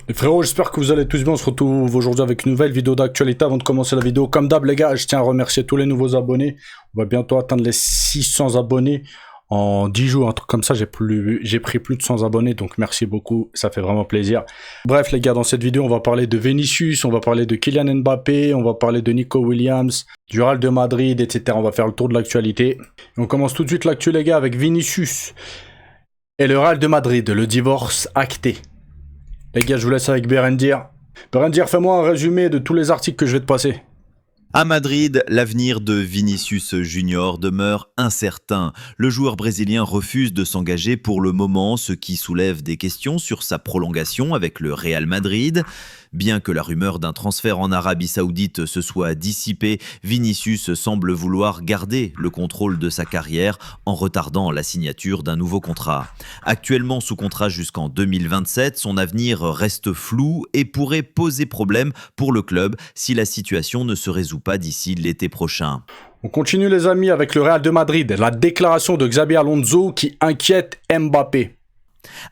Les frérots, j'espère que vous allez tous bien. On se retrouve aujourd'hui avec une nouvelle vidéo d'actualité. Avant de commencer la vidéo, comme d'hab les gars, je tiens à remercier tous les nouveaux abonnés. On va bientôt atteindre les 600 abonnés en 10 jours, un truc comme ça. J'ai pris plus de 100 abonnés, donc merci beaucoup, ça fait vraiment plaisir. Bref les gars, dans cette vidéo on va parler de Vinicius, on va parler de Kylian Mbappé, on va parler de Nico Williams, du Real de Madrid, etc. On va faire le tour de l'actualité. On commence tout de suite l'actu les gars avec Vinicius et le Real de Madrid, le divorce acté. Les gars, je vous laisse avec Berendir. Berendir, fais-moi un résumé de tous les articles que je vais te passer. À Madrid, l'avenir de Vinicius Junior demeure incertain. Le joueur brésilien refuse de s'engager pour le moment, ce qui soulève des questions sur sa prolongation avec le Real Madrid. Bien que la rumeur d'un transfert en Arabie Saoudite se soit dissipée, Vinicius semble vouloir garder le contrôle de sa carrière en retardant la signature d'un nouveau contrat. Actuellement sous contrat jusqu'en 2027, son avenir reste flou et pourrait poser problème pour le club si la situation ne se résout pas d'ici l'été prochain. On continue les amis avec le Real de Madrid, la déclaration de Xabi Alonso qui inquiète Mbappé.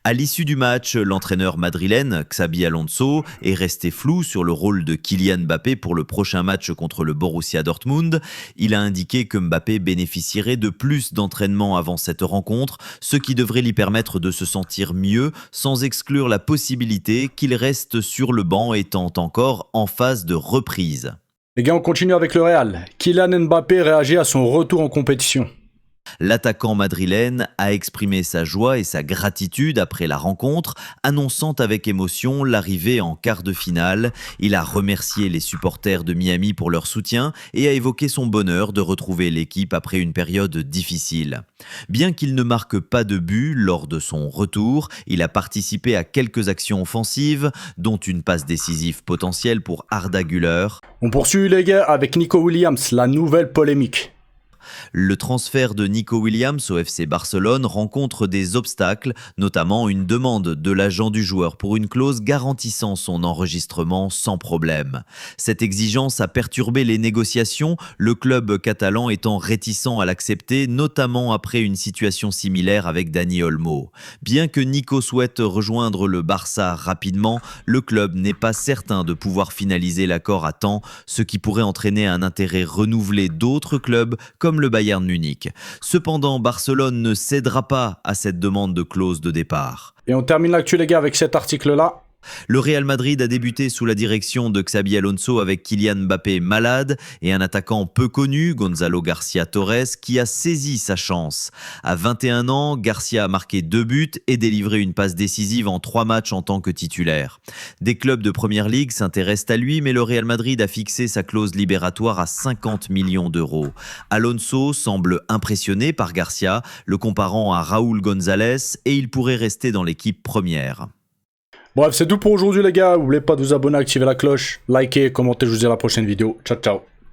À l'issue du match, l'entraîneur madrilène Xabi Alonso est resté flou sur le rôle de Kylian Mbappé pour le prochain match contre le Borussia Dortmund. Il a indiqué que Mbappé bénéficierait de plus d'entraînement avant cette rencontre, ce qui devrait lui permettre de se sentir mieux, sans exclure la possibilité qu'il reste sur le banc étant encore en phase de reprise. Les gars, on continue avec le Real. Kylian Mbappé réagit à son retour en compétition. L'attaquant madrilène a exprimé sa joie et sa gratitude après la rencontre, annonçant avec émotion l'arrivée en quart de finale. Il a remercié les supporters de Miami pour leur soutien et a évoqué son bonheur de retrouver l'équipe après une période difficile. Bien qu'il ne marque pas de but lors de son retour, il a participé à quelques actions offensives, dont une passe décisive potentielle pour Arda Güler. On poursuit les gars avec Nico Williams, la nouvelle polémique. Le transfert de Nico Williams au FC Barcelone rencontre des obstacles, notamment une demande de l'agent du joueur pour une clause garantissant son enregistrement sans problème. Cette exigence a perturbé les négociations, le club catalan étant réticent à l'accepter, notamment après une situation similaire avec Dani Olmo. Bien que Nico souhaite rejoindre le Barça rapidement, le club n'est pas certain de pouvoir finaliser l'accord à temps, ce qui pourrait entraîner un intérêt renouvelé d'autres clubs comme le Bayern Munich. Cependant, Barcelone ne cédera pas à cette demande de clause de départ. Et on termine l'actu les gars avec cet article-là. Le Real Madrid a débuté sous la direction de Xabi Alonso avec Kylian Mbappé malade et un attaquant peu connu, Gonzalo Garcia Torres, qui a saisi sa chance. À 21 ans, Garcia a marqué 2 buts et délivré une passe décisive en 3 matchs en tant que titulaire. Des clubs de Première Ligue s'intéressent à lui, mais le Real Madrid a fixé sa clause libératoire à 50 millions d'euros. Alonso semble impressionné par Garcia, le comparant à Raúl González, et il pourrait rester dans l'équipe première. Bref, c'est tout pour aujourd'hui les gars. N'oubliez pas de vous abonner, activer la cloche, liker, commenter. Je vous dis à la prochaine vidéo. Ciao, ciao.